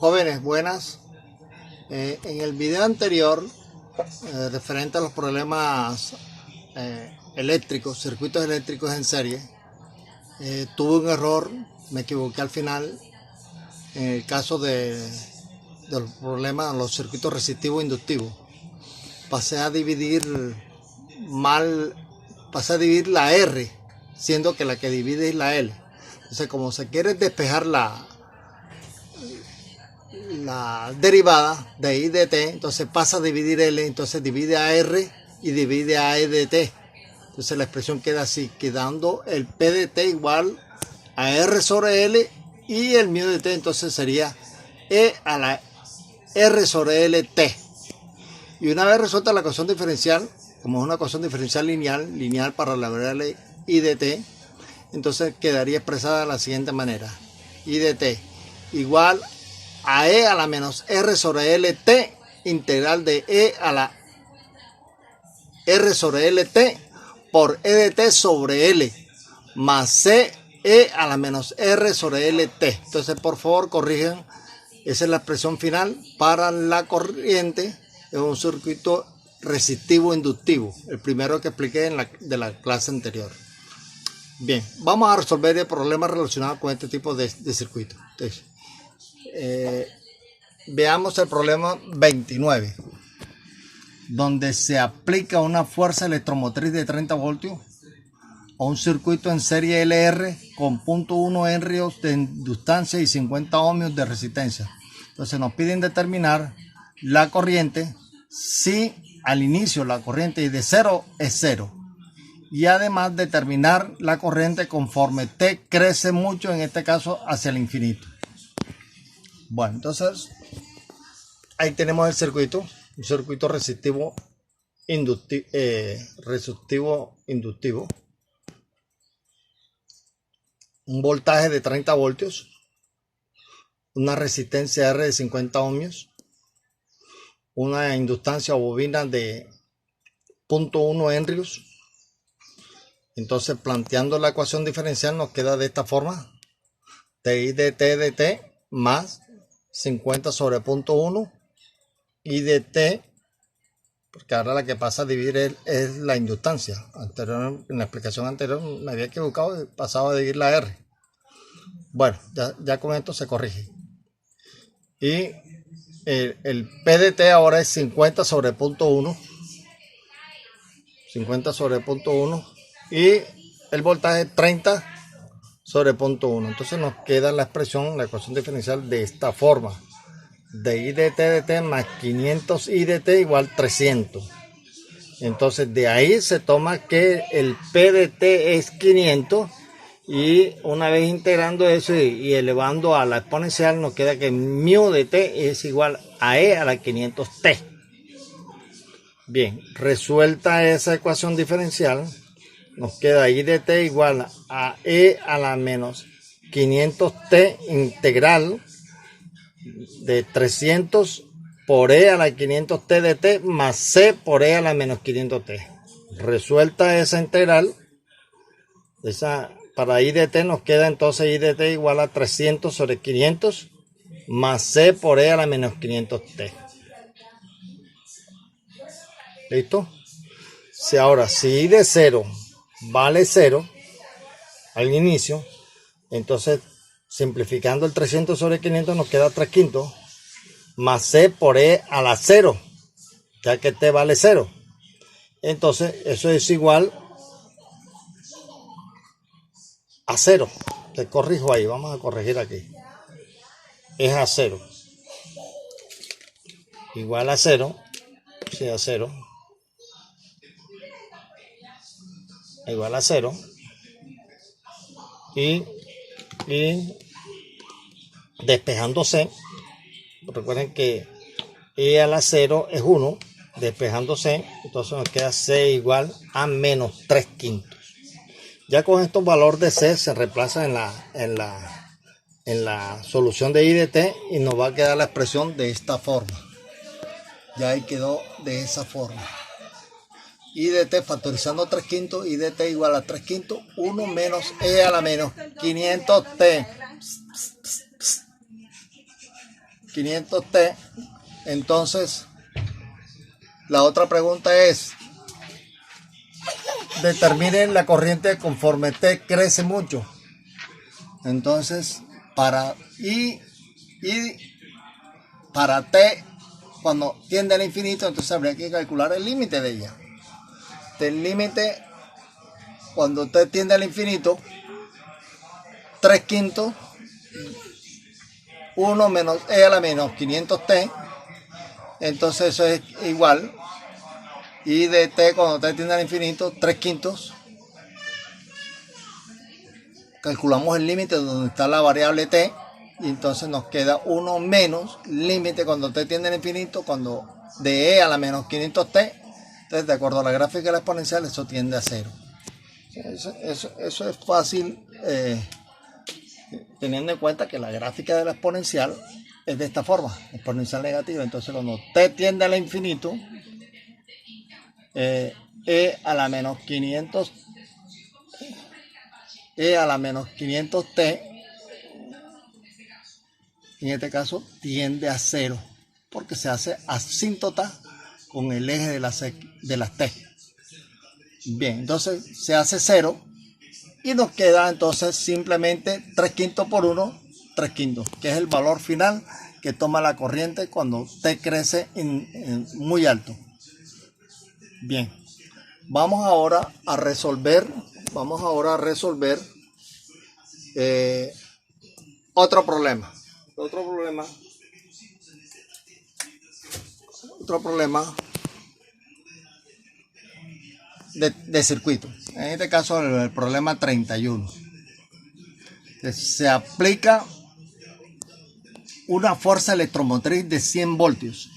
Jóvenes, buenas. En el video anterior, referente a los problemas eléctricos, circuitos eléctricos en serie, tuve un error, me equivoqué al final. En el caso de los problemas, los circuitos resistivos inductivos, pasé a dividir la R, siendo que la que divide es la L. Entonces, como se quiere despejar la derivada de I de T, entonces pasa a dividir L, entonces divide a R y divide a E de T. Entonces la expresión queda así, quedando el P de T igual a R sobre L y el μ de T entonces sería E a la R sobre L T. Y una vez resuelta la ecuación diferencial, como es una ecuación diferencial lineal para la variable I de T, entonces quedaría expresada de la siguiente manera: I de T igual a E a la menos R sobre LT integral de E a la R sobre LT por E de T sobre L más C E a la menos R sobre LT. Entonces, por favor, corrijan. Esa es la expresión final para la corriente en un circuito resistivo inductivo, el primero que expliqué de la clase anterior. Bien, vamos a resolver el problema relacionado con este tipo de circuito. Entonces, veamos el problema 29, donde se aplica una fuerza electromotriz de 30 voltios a un circuito en serie LR con 0.1 henrios de inductancia y 50 ohmios de resistencia. Entonces nos piden determinar la corriente si al inicio la corriente de 0 es 0. Y además determinar la corriente conforme T crece mucho, en este caso hacia el infinito. Bueno, entonces ahí tenemos el circuito, un circuito resistivo inductivo, un voltaje de 30 voltios, una resistencia R de 50 ohmios, una inductancia bobina de 0.1 henrios. Entonces, planteando la ecuación diferencial, nos queda de esta forma: TI de T de T más 50 sobre 0.1 I de T, porque ahora la que pasa a dividir es la inductancia. En la explicación anterior me había equivocado y pasaba a dividir la R. Bueno, ya con esto se corrige. Y el P de T ahora es 50 sobre 0.1. 50 sobre 0.1 y el voltaje 30 sobre 0.1. Entonces nos queda la expresión, la ecuación diferencial de esta forma: de I de T más 500 I de T igual 300. Entonces de ahí se toma que el P de T es 500 y una vez integrando eso y elevando a la exponencial, nos queda que μ de T es igual a E a la 500T. Bien, resuelta esa ecuación diferencial, nos queda I de T igual a E a la menos 500T integral de 300 por E a la 500T de T más C por E a la menos 500T. Resuelta esa integral, para I de T nos queda entonces I de T igual a 300 sobre 500 más C por E a la menos 500T. ¿Listo? Ahora, si I de 0 vale 0 al inicio, entonces simplificando el 300 sobre 500 nos queda 3 quintos más C por E a la 0, ya que T vale 0. Entonces eso es igual a 0. Te corrijo ahí, vamos a corregir aquí. Es a 0. Igual a 0. Sí, a 0. Igual a 0. Y despejando C, recuerden que E a la 0 es 1, despejando C, entonces nos queda C igual a menos 3 quintos. Ya con estos valores de C se reemplaza en la solución de I de T y nos va a quedar la expresión de esta forma. Ya ahí quedó de esa forma. I de T factorizando 3 quintos, I de T igual a 3 quintos, 1 menos E a la menos 500T. 500T. Entonces, la otra pregunta es, determinen la corriente conforme T crece mucho. Entonces, para T, cuando tiende al infinito, entonces habría que calcular el límite de ella. El límite, cuando T tiende al infinito, 3/5, 1 menos E a la menos 500T, entonces eso es igual, y de T cuando T tiende al infinito, 3/5, calculamos el límite donde está la variable T, y entonces nos queda 1 menos límite cuando T tiende al infinito, cuando de E a la menos 500T, entonces de acuerdo a la gráfica de la exponencial, eso tiende a 0. Eso es fácil, teniendo en cuenta que la gráfica de la exponencial es de esta forma, exponencial negativa. Entonces cuando T tiende al infinito, E a la menos 500, E a la menos 500T, en este caso tiende a 0, porque se hace asíntota con el eje de las T. Bien, entonces se hace 0 y nos queda entonces simplemente 3/5 por 1, 3/5, que es el valor final que toma la corriente cuando T crece muy alto. Bien, vamos ahora a resolver otro problema. Otro problema de circuito. En este caso el problema 31. Se aplica una fuerza electromotriz de 100 voltios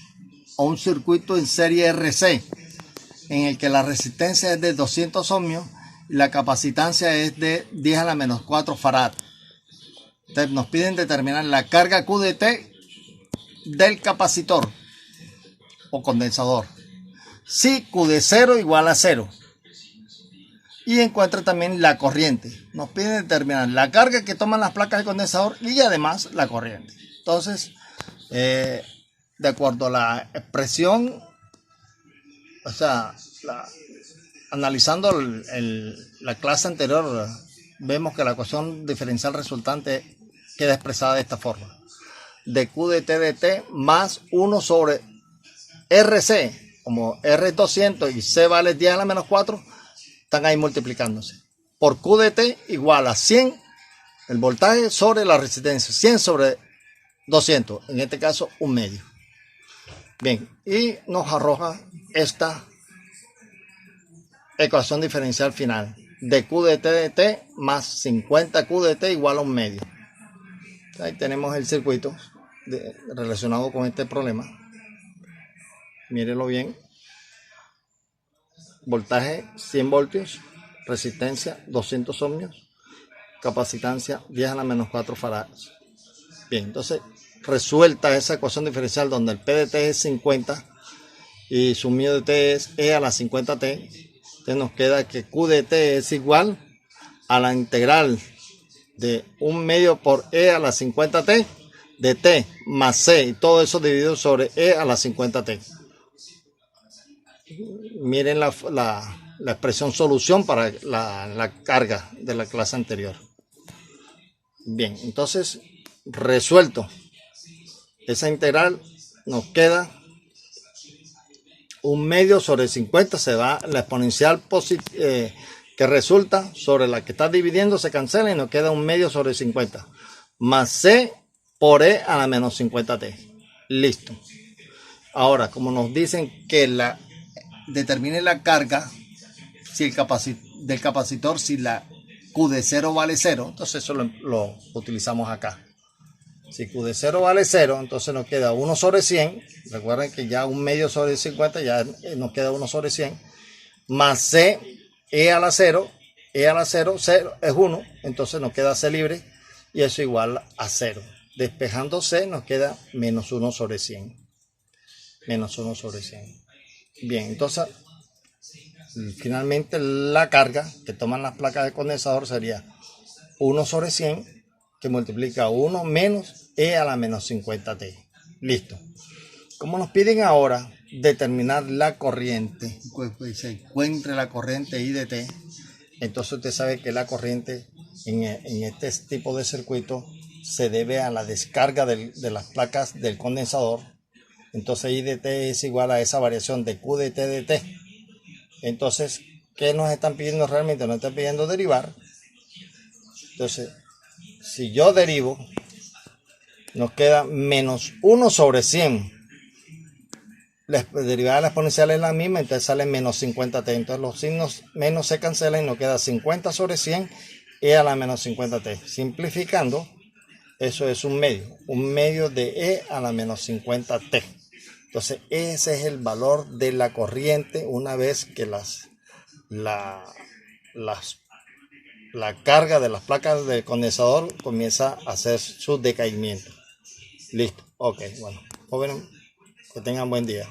a un circuito en serie RC, en el que la resistencia es de 200 ohmios y la capacitancia es de 10 a la menos 4 farad. Entonces nos piden determinar la carga Q de T del capacitor o condensador. Si Q de 0 igual a 0. Y encuentra también la corriente. Nos piden determinar la carga que toman las placas de condensador y además la corriente. Entonces, de acuerdo a la expresión, o sea, analizando la clase anterior, vemos que la ecuación diferencial resultante queda expresada de esta forma. De Q de T más 1 sobre RC, como R es 200 y C vale 10 a la menos 4, están ahí multiplicándose. Por Q de T igual a 100, el voltaje sobre la resistencia, 100 sobre 200, en este caso 1/2. Bien, y nos arroja esta ecuación diferencial final. De Q de T más 50 Q de T igual a 1/2. Ahí tenemos el circuito relacionado con este problema. Mírenlo bien. Voltaje 100 voltios, resistencia 200 ohmios, capacitancia 10 a la menos 4 farads. Bien, entonces resuelta esa ecuación diferencial donde el P de T es 50 y su μ de T es E a la 50T. Entonces nos queda que Q de T es igual a la integral de 1/2 por E a la 50T de T más C, y todo eso dividido sobre E a la 50T. Miren la expresión solución para la carga de la clase anterior. Bien, entonces resuelto esa integral, nos queda 1/2 sobre 50, se va la exponencial que resulta sobre la que está dividiendo, se cancela y nos queda 1/2 sobre 50 más C por E a la menos 50T. Listo. Ahora, como nos dicen que determine la carga si del capacitor, si la Q de 0 vale 0, entonces eso lo utilizamos acá. Si Q de 0 vale 0, entonces nos queda 1 sobre 100. Recuerden que ya 1/2 sobre 50 ya nos queda 1 sobre 100. Más C, E a la 0. E a la 0, 0 es 1. Entonces nos queda C libre y eso igual a 0. Despejando C nos queda menos 1 sobre 100. Menos 1 sobre 100. Bien, entonces finalmente la carga que toman las placas de condensador sería 1 sobre 100 que multiplica 1 menos E a la menos 50T. Listo. Como nos piden ahora determinar la corriente, pues se encuentre la corriente IDT, entonces usted sabe que la corriente en este tipo de circuito se debe a la descarga de las placas del condensador. Entonces IDT es igual a esa variación de Q de T de T. Entonces, ¿qué nos están pidiendo realmente? Nos están pidiendo derivar. Entonces, si yo derivo, nos queda menos 1 sobre 100. La derivada de la exponencial es la misma, entonces sale menos 50t. Entonces los signos menos se cancelan y nos queda 50 sobre 100 e a la menos 50t. Simplificando, eso es un medio de e a la menos 50t. Entonces ese es el valor de la corriente una vez que la carga de las placas del condensador comienza a hacer su decaimiento. Listo. Ok, bueno. Jóvenes, que tengan buen día.